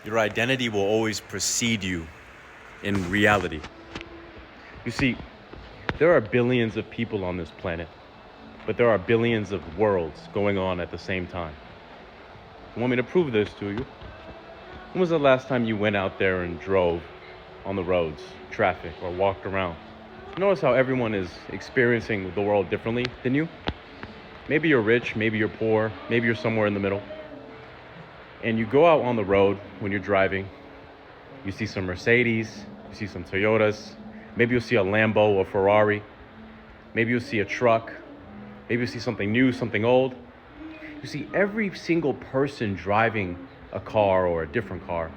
Your identity will always precede you in reality. You see, there are billions of people on this planet, but there are billions of worlds going on at the same time. You want me to prove this to you? When was the last time you went out there and drove on the roads, traffic, or walked around? Notice how everyone is experiencing the world differently than you? Maybe you're rich, maybe you're poor, maybe you're somewhere in the middle. And you go out on the road when you're driving, you see some Mercedes, you see some Toyotas, maybe you'll see a Lambo or Ferrari, maybe you'll see a truck, maybe you'll see something new, something old. You see every single person driving a car or a different car,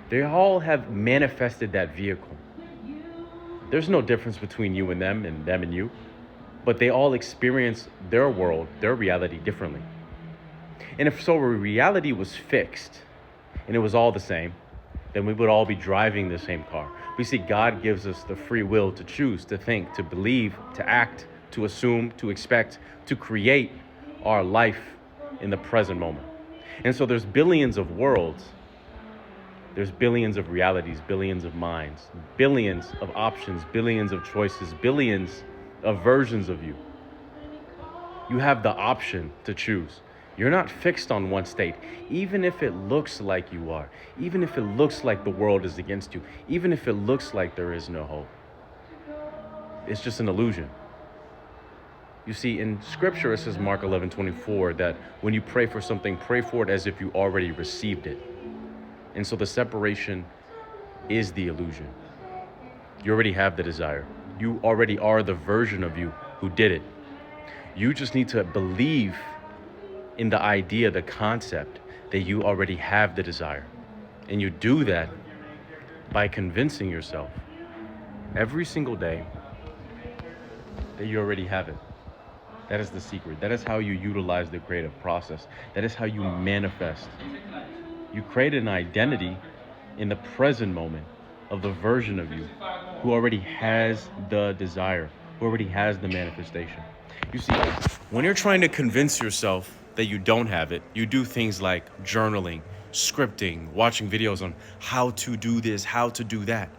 they all have manifested that vehicle. There's no difference between you and them and you, but they all experience their world, their reality differently. And if so, reality was fixed and it was all the same, then we would all be driving the same car. We see God gives us the free will to choose, to think, to believe, to act, to assume, to expect, to create our life in the present moment. And so there's billions of worlds, there's billions of realities, billions of minds, billions of options, billions of choices, billions of versions of you. You have the option to choose. You're not fixed on one state, even if it looks like you are, even if it looks like the world is against you, even if it looks like there is no hope. It's just an illusion. You see, in scripture, it says Mark 11:24, that when you pray for something, pray for it as if you already received it. And so the separation is the illusion. You already have the desire. You already are the version of you who did it. You just need to believe in the idea, the concept that you already have the desire. And you do that by convincing yourself every single day that you already have it. That is the secret. That is how you utilize the creative process. That is how you manifest. You create an identity in the present moment of the version of you who already has the desire, who already has the manifestation. You see, when you're trying to convince yourself that you don't have it, you do things like journaling, scripting, watching videos on how to do this, how to do that.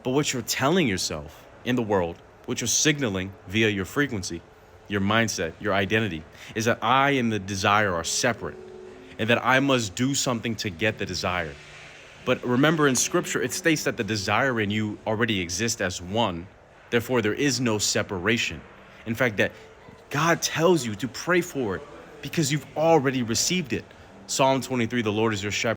But what you're telling yourself in the world, what you're signaling via your frequency, your mindset, your identity, is that I and the desire are separate and that I must do something to get the desire. But remember, in scripture, it states that the desire in you already exists as one. Therefore, there is no separation. In fact, that God tells you to pray for it because you've already received it. Psalm 23, the Lord is your shepherd.